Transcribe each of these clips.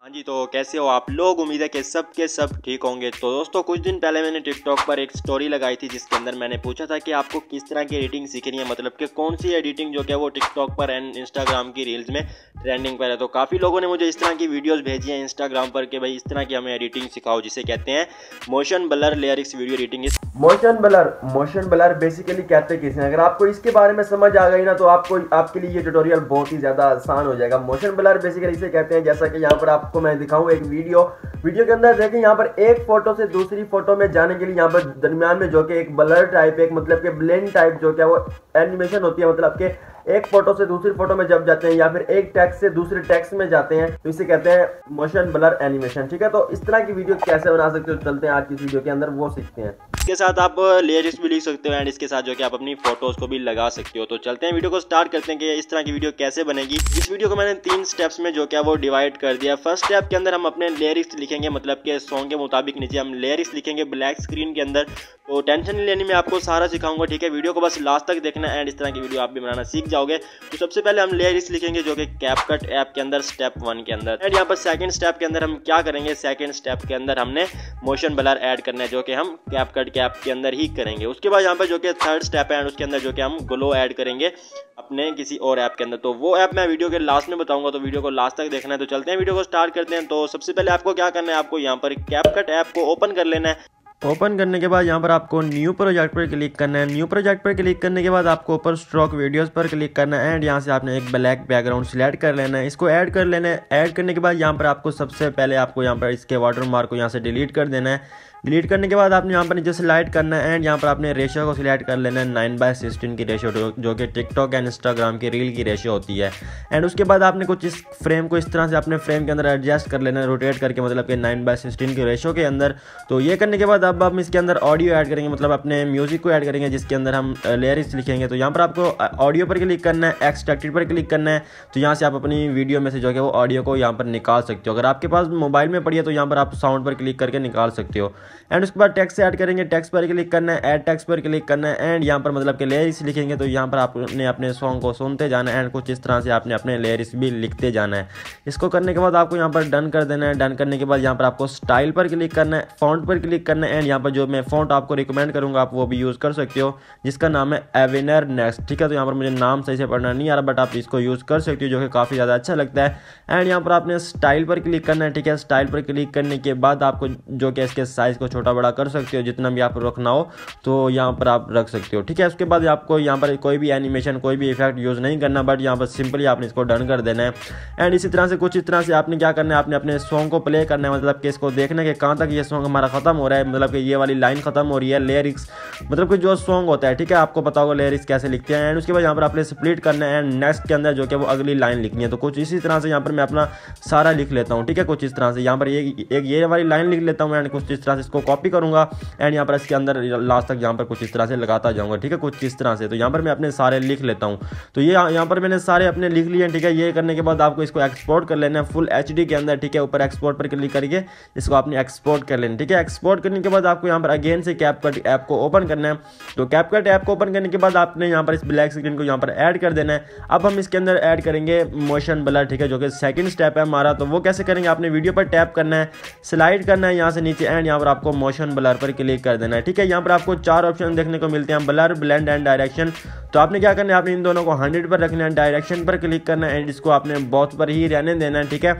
हाँ जी, तो कैसे हो आप लोग। उम्मीद है कि सब के सब ठीक होंगे। तो दोस्तों, कुछ दिन पहले मैंने टिकटॉक पर एक स्टोरी लगाई थी जिसके अंदर मैंने पूछा था कि आपको किस तरह की एडिटिंग सीखनी है, मतलब कि कौन सी एडिटिंग जो क्या वो टिकटॉक पर एंड इंस्टाग्राम की रील्स में ट्रेंडिंग पर है। तो काफ़ी लोगों ने मुझे इस तरह की वीडियोस भेजी हैं इंस्टाग्राम पर कि भाई इस तरह की हमें एडिटिंग सिखाओ, जिसे कहते हैं motion blur lyrics video editing. Motion blur basically कहते किसे हैं। अगर आपको इसके बारे में समझ आ गई ना तो आपके लिए ये ट्यूटोरियल बहुत ही ज़्यादा आसान हो जाएगा। मोशन ब्लर बेसिकली इसे कहते हैं, जैसा कि यहाँ पर आपको मैं दिखाऊं एक वीडियो के अंदर देखें, यहाँ पर एक फोटो से दूसरी फोटो में जाने के लिए यहाँ पर दरमियान में जो कि एक ब्लर टाइप, एक मतलब कि ब्लेंड टाइप जो क्या वो एनिमेशन होती है, मतलब कि एक फोटो से दूसरी फोटो में जब जाते हैं या फिर एक टेक्स्ट से दूसरे टेक्स्ट में जाते हैं तो इसे कहते हैं मोशन ब्लर एनिमेशन। ठीक है, तो इस तरह की वीडियो कैसे बना सकते हो, चलते हैं आज की वीडियो के अंदर वो सीखते हैं। इसके साथ आप लिरिक्स भी लिख सकते हो एंड इसके साथ जो कि आप अपनी फोटोज को भी लगा सकते हो। तो चलते हैं वीडियो को स्टार्ट करते हैं कि इस तरह की वीडियो कैसे बनेगी। इस वीडियो को मैंने 3 स्टेप्स में जो क्या वो डिवाइड कर दिया। फर्स्ट स्टेप के अंदर हम अपने लिरिक्स लिखेंगे, मतलब कि सॉन्ग के मुताबिक नीचे हम लिरिक्स लिखेंगे ब्लैक स्क्रीन के अंदर। तो टेंशन नहीं लेनी, मैं आपको सारा सिखाऊंगा। ठीक है, वीडियो को बस लास्ट तक देखना एंड इस तरह की वीडियो आप भी बनाना सीख जाओगे। तो सबसे पहले हम लिरिक्स लिखेंगे जो कि कैपकट ऐप के अंदर स्टेप 1 के अंदर। एंड यहाँ पर सेकंड स्टेप के अंदर हम क्या करेंगे, सेकंड स्टेप के अंदर हमने मोशन ब्लर ऐड करना है जो कि हम कैपकट के ऐप के अंदर ही करेंगे। उसके बाद यहाँ पर जो कि थर्ड स्टेप है एंड उसके अंदर जो कि हम ग्लो ऐड करेंगे अपने किसी और ऐप के अंदर। तो वो ऐप मैं वीडियो के लास्ट में बताऊंगा, तो वीडियो को लास्ट तक देखना है। तो चलते हैं वीडियो को स्टार्ट करते हैं। तो सबसे पहले आपको क्या करना है, आपको यहाँ पर कैपकट ऐप को ओपन कर लेना है। ओपन करने के बाद यहाँ पर आपको न्यू प्रोजेक्ट पर क्लिक करना है। न्यू प्रोजेक्ट पर क्लिक करने के बाद आपको ऊपर स्ट्रोक वीडियोस पर क्लिक करना है एंड यहाँ से आपने एक ब्लैक बैकग्राउंड सिलेक्ट कर लेना है। इसको ऐड कर लेना है। ऐड करने के बाद यहाँ पर आपको सबसे पहले आपको यहाँ पर इसके वाटरमार्क को यहाँ से डिलीट कर देना है। डिलीट करने के बाद आपने यहाँ पर नीचे स्लाइड करना है एंड यहाँ पर आपने रेशियो को सिलेक्ट कर लेना है 9:16 की रेशियो, जो कि टिकटॉक एंड इंस्टाग्राम की रील की रेशियो होती है। एंड उसके बाद आपने कुछ इस फ्रेम को इस तरह से अपने फ्रेम के अंदर एडजस्ट कर लेना है, रोटेट करके, मतलब कि 9:16 की रेशियो के अंदर। तो ये करने के बाद अब हम इसके अंदर ऑडियो ऐड करेंगे, मतलब अपने म्यूजिक को ऐड करेंगे जिसके अंदर हम लिरिक्स लिखेंगे। तो यहाँ पर आपको ऑडियो पर क्लिक करना है, एक्सट्रैक्टेड पर क्लिक करना है। तो यहाँ से आप अपनी वीडियो में से जो है वो ऑडियो को यहाँ पर निकाल सकते हो। अगर आपके पास मोबाइल में पड़ी है तो यहाँ पर आप साउंड पर क्लिक करके निकाल सकते हो। एंड उसके बाद टेक्स्ट ऐड करेंगे, टेक्स्ट पर क्लिक करना है, ऐड टेक्स्ट पर क्लिक करना है एंड यहाँ पर मतलब कि लिरिक्स लिखेंगे। तो यहाँ पर आपने अपने सॉन्ग को सुनते जाना है एंड कुछ इस तरह से आपने अपने लिरिक्स भी लिखते जाना है। इसको करने के बाद आपको यहाँ पर डन कर देना है। डन करने के बाद यहाँ पर आपको स्टाइल पर क्लिक करना है, फॉन्ट पर क्लिक करना है एंड यहाँ पर जो मैं फॉन्ट आपको रिकमेंड करूँगा आप वो भी यूज़ कर सकते हो, जिसका नाम है एवेनर नेक्स्ट। ठीक है, तो यहाँ पर मुझे नाम सही से पढ़ना नहीं आ रहा बट आप इसको यूज़ कर सकते हो, जो कि काफ़ी ज़्यादा अच्छा लगता है। एंड यहाँ पर आपने स्टाइल पर क्लिक करना है। ठीक है, स्टाइल पर क्लिक करने के बाद आपको जो कि इसके साइज़ को छोटा बड़ा कर सकते हो, जितना भी आप रखना हो तो यहाँ पर आप रख सकते हो। ठीक है, उसके बाद आपको यहाँ पर कोई भी एनिमेशन, कोई भी इफेक्ट यूज़ नहीं करना, बट यहाँ पर सिंपली आपने इसको डन कर देना है। एंड इसी तरह से कुछ इस तरह से आपने क्या करना है, आपने अपने सॉन्ग को प्ले करना है, मतलब कि इसको देखना है कि कहाँ तक ये सॉन्ग हमारा खत्म हो रहा है, मतलब कि ये वाली लाइन खत्म हो रही है। लिरिक्स मतलब कि जो सॉन्ग होता है, ठीक है, आपको पता होगा लिरिक्स कैसे लिखते हैं। एंड उसके बाद यहाँ पर आपने स्प्लिट करना है एंड नेक्स्ट के अंदर जो कि वो अगली लाइन लिखनी है। तो कुछ इसी तरह से यहाँ पर मैं अपना सारा लिख लेता हूँ। ठीक है, कुछ इस तरह से यहाँ पर ये वाली लाइन लिख लेता हूँ एंड कुछ इस तरह से इसको कॉपी करूँगा एंड यहाँ पर इसके अंदर लास्ट तक यहाँ पर कुछ इस तरह से लगाता जाऊंगा। ठीक है, कुछ इस तरह से। तो यहाँ पर मैं अपने सारे लिख लेता हूँ। तो ये यहाँ पर मैंने सारे अपने लिख लिए। ठीक है, ये करने के बाद आपको इसको एक्सपोर्ट कर लेना है फुल HD के अंदर। ठीक है, ऊपर एक्सपोर्ट पर क्लिक करके इसको आपने एक्सपोर्ट कर लेना। ठीक है, एक्सपोर्ट करने के बाद आपको यहाँ पर अगेन से कैपकट ऐप को ओपन करना है। तो कैपकट ऐप को ओपन करने के बाद आपने यहाँ पर इस ब्लैक स्क्रीन को यहाँ पर ऐड कर देना है। अब हम इसके अंदर ऐड करेंगे मोशन ब्लर। ठीक है, जो कि सेकंड स्टेप है हमारा। तो वो कैसे करेंगे, आपने वीडियो पर टैप करना है, स्लाइड करना है यहाँ से नीचे एंड यहाँ पर आपको मोशन ब्लर पर क्लिक कर देना है। ठीक है, यहाँ पर आपको 4 ऑप्शन देखने को मिलते हैं, ब्लर, ब्लेंड एंड डायरेक्शन। तो आपने क्या करना है, आपने इन दोनों को 100 पर रखना है, डायरेक्शन पर क्लिक करना है एंड इसको आपने बोथ पर ही रहने देना है। ठीक है,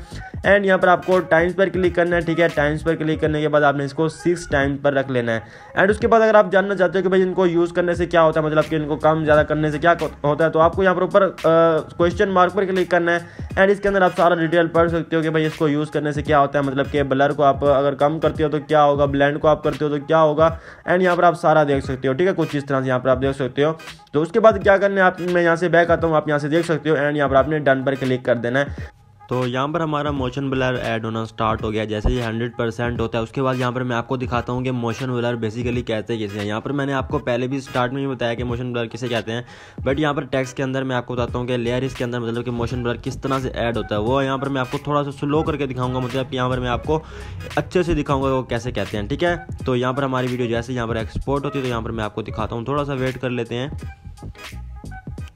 एंड यहाँ पर आपको टाइम्स पर क्लिक करना है। ठीक है, टाइम्स पर क्लिक करने के बाद आपने इसको 6 टाइम्स पर रख लेना है। एंड उसके बाद अगर आप जानना चाहते हो कि भाई इनको यूज़ करने से क्या होता है, मतलब कि इनको कम ज़्यादा करने से क्या होता है, तो आपको यहाँ पर ऊपर क्वेश्चन मार्क पर क्लिक करना है एंड इसके अंदर आप सारा डिटेल पढ़ सकते हो कि भाई इसको यूज़ करने से क्या होता है, मतलब कि ब्लर को आप अगर कम करते हो तो क्या होगा, ब्लेंड को आप करते हो तो क्या होगा। एंड यहाँ पर आप सारा देख सकते हो। ठीक है, कुछ इस तरह से यहाँ पर आप देख सकते हो। तो उसके बाद क्या करना है, आप मैं यहाँ से बैक आता हूँ, आप यहाँ से देख सकते हो एंड यहाँ पर आपने डन पर क्लिक कर देना है। तो यहाँ पर हमारा मोशन ब्लर ऐड होना स्टार्ट हो गया। जैसे ये 100% होता है उसके बाद यहाँ पर मैं आपको दिखाता हूँ कि मोशन ब्लर बेसिकली कहते हैं किसे हैं। यहाँ पर मैंने आपको पहले भी स्टार्ट में ही बताया कि मोशन ब्लर किसे कहते हैं, बट यहाँ पर टेक्स्ट के अंदर मैं आपको बताता हूँ कि लेयर्स के अंदर मतलब कि मोशन ब्लर किस तरह से ऐड होता है। वो यहाँ पर मैं आपको थोड़ा सा स्लो करके दिखाऊंगा, मतलब कि यहाँ पर मैं आपको अच्छे से दिखाऊंगा वो कैसे कहते हैं। ठीक है, तो यहाँ पर हमारी वीडियो जैसे यहाँ पर एक्सपोर्ट होती है तो यहाँ पर मैं आपको दिखाता हूँ, थोड़ा सा वेट कर लेते हैं।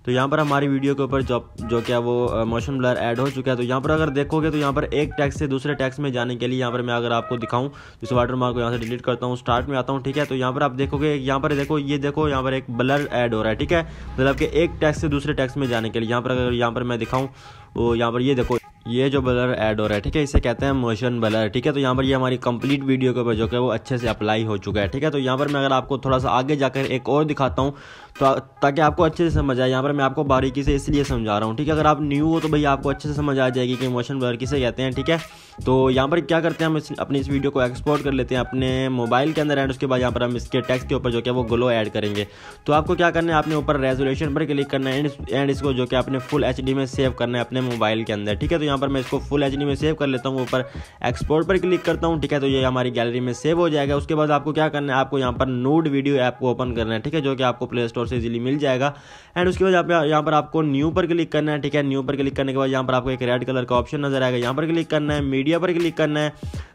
तो यहाँ पर हमारी वीडियो के ऊपर जो क्या वो मोशन ब्लर ऐड हो चुका है। तो यहाँ पर अगर देखोगे तो यहाँ पर एक टेक्स्ट से दूसरे टेक्स्ट में जाने के लिए यहाँ पर मैं अगर आपको दिखाऊँ तो इस वाटरमार्क को यहाँ से डिलीट करता हूँ, स्टार्ट में आता हूँ, ठीक है। तो यहाँ पर आप देखोगे, यहाँ पर देखो, ये देखो यहाँ पर एक ब्लर ऐड हो रहा है, ठीक है, मतलब कि एक टेक्स्ट से दूसरे टेक्स्ट में जाने के लिए। यहाँ पर अगर यहाँ पर मैं दिखाऊँ तो यहाँ पर ये देखो, ये जो ब्लर ऐड हो रहा है, ठीक है, इसे कहते हैं मोशन ब्लर, ठीक है। तो यहाँ पर ये हमारी कंप्लीट वीडियो के ऊपर जो है वो अच्छे से अप्लाई हो चुका है, ठीक है। तो यहाँ पर मैं अगर आपको थोड़ा सा आगे जाकर एक और दिखाता हूँ तो ताकि आपको अच्छे से समझ आए। यहाँ पर मैं आपको बारीकी से इसलिए समझा रहा हूँ, ठीक है। अगर आप न्यू हो तो भैया आपको अच्छे से समझ आ जाएगी कि मोशन ब्लर किसे कहते हैं, ठीक है। तो यहाँ पर क्या करते हैं, हम अपनी इस वीडियो को एक्सपोर्ट कर लेते हैं अपने मोबाइल के अंदर एंड उसके बाद यहाँ पर हम इसके टेक्स्ट के ऊपर जो क्या वो ग्लो ऐड करेंगे। तो आपको क्या करना है, आपने ऊपर रेजोल्यूशन पर क्लिक करना है एंड इसको जो कि आपने फुल HD में सेव करना है अपने मोबाइल के अंदर, ठीक है। तो यहाँ पर मैं इसको फुल HD में सेव कर लेता हूँ, ऊपर एक्सपोर्ट पर क्लिक करता हूँ, ठीक है। तो ये हमारी गैलरी में सेव हो जाएगा। उसके बाद आपको क्या करना है, आपको यहाँ पर नूड वीडियो ऐप को ओपन करना है, ठीक है, जो कि आपको प्ले स्टोर से इजीली मिल जाएगा। एंड उसके बाद यहाँ पर आपको न्यू पर क्लिक करना है, ठीक है। न्यू पर क्लिक करने के बाद यहाँ पर आपको एक रेड कलर का ऑप्शन नजर आएगा, यहाँ पर क्लिक करना है, मीडिया पर क्लिक करना है,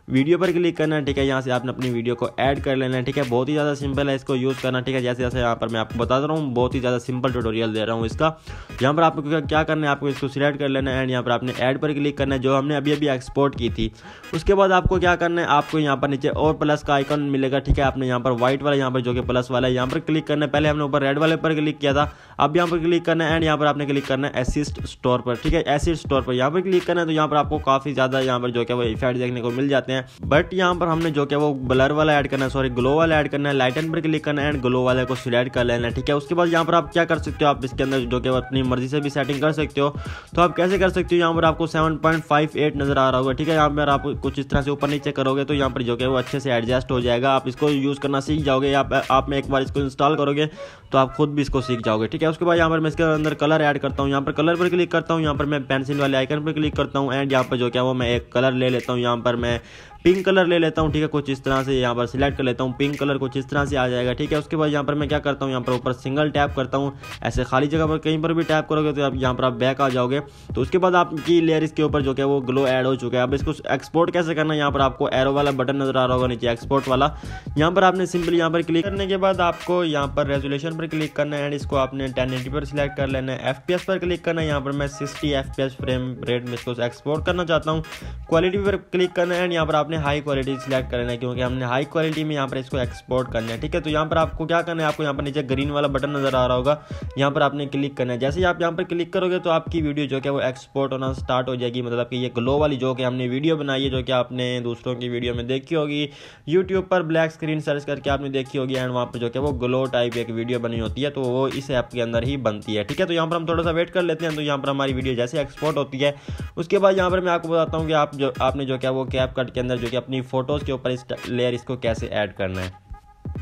वीडियो पर क्लिक करना है, ठीक है। यहाँ से आपने अपनी वीडियो को ऐड कर लेना है, ठीक है। बहुत ही ज़्यादा सिंपल है इसको यूज़ करना, ठीक है। जैसे जैसे यहाँ पर मैं आपको बता रहा हूँ, बहुत ही ज़्यादा सिंपल ट्यूटोरियल दे रहा हूँ इसका। यहाँ पर आपको क्या करना है, आपको इसको सिलेक्ट कर लेना है एंड यहाँ पर आपने ऐड पर क्लिक करना है जो हमने अभी अभी एक्सपोर्ट की थी। उसके बाद आपको क्या करना है, आपको यहाँ पर नीचे और प्लस का आइकन मिलेगा, ठीक है। आपने यहाँ पर व्हाइट वाला, यहाँ पर जो कि प्लस वाला है, यहाँ पर क्लिक करना है। पहले हमने ऊपर रेड वाले पर क्लिक किया था, अब यहाँ पर क्लिक करना है एंड यहाँ पर आपने क्लिक करना है असिस्ट स्टोर पर, ठीक है। असिस्ट स्टोर पर यहाँ पर क्लिक करना है। तो यहाँ पर आपको काफ़ी ज़्यादा यहाँ पर जो कि वो इफेक्ट देखने को मिल जाते हैं, बट यहाँ पर हमने जो कि वो ब्लर वाला ऐड करना है, सॉरी ग्लो वाला ऐड करना है। लाइटन पर क्लिक करना है एंड ग्लो वाले को सिलेक्ट कर लेना है, ठीक है। उसके बाद यहाँ पर आप क्या कर सकते हो, आप इसके अंदर जो कि अपनी मर्जी से भी सेटिंग कर सकते हो। तो आप कैसे कर सकते हो, यहाँ पर आपको 7.58 नजर आ रहा होगा, ठीक है। यहाँ पर आप कुछ इस तरह से ऊपर नीचे करोगे तो यहाँ पर जो कि वो अच्छे से एडजस्ट हो जाएगा। आप इसको यूज़ करना सीख जाओगे, आप में एक बार इसको इंस्टॉल करोगे तो आप खुद भी इसको सीख जाओगे, ठीक है। उसके बाद यहाँ पर मैं इसके अंदर कलर ऐड करता हूँ, यहाँ पर कलर पर क्लिक करता हूँ, यहाँ पर मैं पेंसिल वाले आइकन पर क्लिक करता हूँ एंड यहाँ पर जो क्या वो मैं एक कलर ले लेता हूँ, यहाँ पर मैं पिंक कलर ले लेता हूँ, ठीक है। कुछ इस तरह से यहाँ पर सिलेक्ट कर लेता हूँ, पिंक कलर कुछ इस तरह से आ जाएगा, ठीक है। उसके बाद यहाँ पर मैं क्या करता हूँ, यहाँ पर ऊपर सिंगल टैप करता हूँ। ऐसे खाली जगह पर कहीं पर भी टैप करोगे तो आप यहाँ पर आप बैक आ जाओगे। तो उसके बाद आपकी लेयर इसके ऊपर जो कि वो ग्लो ऐड हो चुका है। अब इसको एक्सपोर्ट कैसे करना है, यहाँ पर आपको एरो वाला बटन नजर आ रहा होगा नीचे, एक्सपोर्ट वाला। यहाँ पर आपने सिंपली यहाँ पर क्लिक करने के बाद आपको यहाँ पर रेजोल्यूशन पर क्लिक करना है एंड इसको आपने 1080 पर सिलेक्ट कर लेना है। FPS पर क्लिक करना है, यहाँ पर मैं 60 FPS फ्रेम रेट में इसको एक्सपोर्ट करना चाहता हूँ। क्वालिटी पर क्लिक करना है एंड यहाँ पर आपने हाई क्वालिटी सिलेक्ट करना है क्योंकि हमने हाई क्वालिटी में यहाँ पर इसको एक्सपोर्ट करना है, ठीक है। तो यहाँ पर आपको क्या करना है, आपको यहाँ पर नीचे ग्रीन वाला बटन नजर आ रहा होगा, यहाँ पर आपने क्लिक करना है। जैसे ही आप यहाँ पर क्लिक करोगे तो आपकी वीडियो जो कि वो एक्सपोर्ट होना स्टार्ट हो जाएगी। मतलब कि ये ग्लो वाली जो कि हमने वीडियो बनाई है, जो कि आपने दूसरों की वीडियो में देखी होगी, यूट्यूब पर ब्लैक स्क्रीन सर्च करके आपने देखी होगी एंड वहाँ पर जो कि वो ग्लो टाइप एक वीडियो बनी होती है, तो वो इस ऐप के अंदर ही बनती है, ठीक है। तो यहाँ पर हम थोड़ा सा वेट कर लेते हैं। तो यहाँ पर हमारी वीडियो जैसे एक्सपोर्ट होती है उसके बाद यहाँ पर मैं आपको बताता हूँ कि आपने जो क्या वो कैपकट के अंदर जो कि अपनी फोटोज़ के ऊपर इस लेयर इसको कैसे ऐड करना है।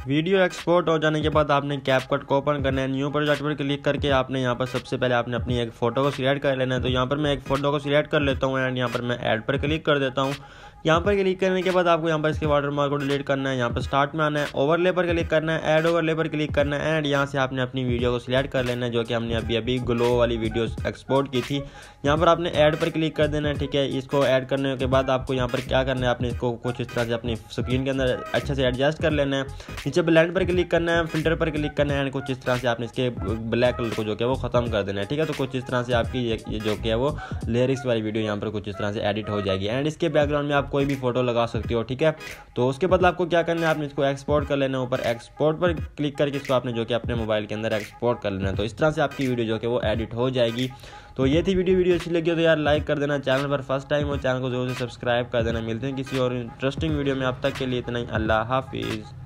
वीडियो एक्सपोर्ट हो जाने के बाद आपने कैपकट को ओपन करना है। न्यू प्रोजेक्ट पर क्लिक करके आपने यहाँ पर सबसे पहले आपने अपनी एक फ़ोटो को सिलेक्ट कर लेना है। तो यहाँ पर मैं एक फ़ोटो को सिलेक्ट कर लेता हूँ एंड यहाँ पर मैं ऐड पर क्लिक कर देता हूँ। यहाँ पर क्लिक करने के बाद आपको यहाँ पर इसके वाटरमार्क को डिलीट करना है, यहाँ पर स्टार्ट में आना है, ओवरले पर क्लिक करना है, ऐड ओवरले पर क्लिक करना है एंड यहाँ से आपने अपनी वीडियो को सिलेक्ट कर लेना है जो कि हमने अभी ग्लो वाली वीडियो एक्सपोर्ट की थी। यहाँ पर आपने ऐड पर क्लिक कर देना है, ठीक है। इसको ऐड करने के बाद आपको यहाँ पर क्या करना है, आपने इसको कुछ इस तरह से अपनी स्क्रीन के अंदर अच्छे से एडजस्ट कर लेना है। नीचे ब्लेंड पर क्लिक करना है, फिल्टर पर क्लिक करना है एंड कुछ इस तरह से आपने इसके ब्लैक कलर को जो कि वो ख़त्म कर देना है, ठीक है। तो कुछ इस तरह से आपकी ये जो कि है वो लिरिक्स वाली वीडियो यहाँ पर कुछ इस तरह से एडिट हो जाएगी एंड इसके बैकग्राउंड में आप कोई भी फोटो लगा सकते हो, ठीक है। तो उसके बाद आपको क्या करना है, आपने इसको एक्सपोर्ट कर लेना है। ऊपर एक्सपोर्ट पर क्लिक करके इसको आपने जो कि अपने मोबाइल के अंदर एक्सपोर्ट कर लेना है। तो इस तरह से आपकी वीडियो जो कि वो एडिट हो जाएगी। तो ये थी वीडियो अच्छी लगी हो तो यार लाइक कर देना, चैनल पर फर्स्ट टाइम हो चैनल को जरूर से सब्सक्राइब कर देना। मिलते हैं किसी और इंटरेस्टिंग वीडियो में, अब तक के लिए इतना ही, अल्लाह हाफिज़।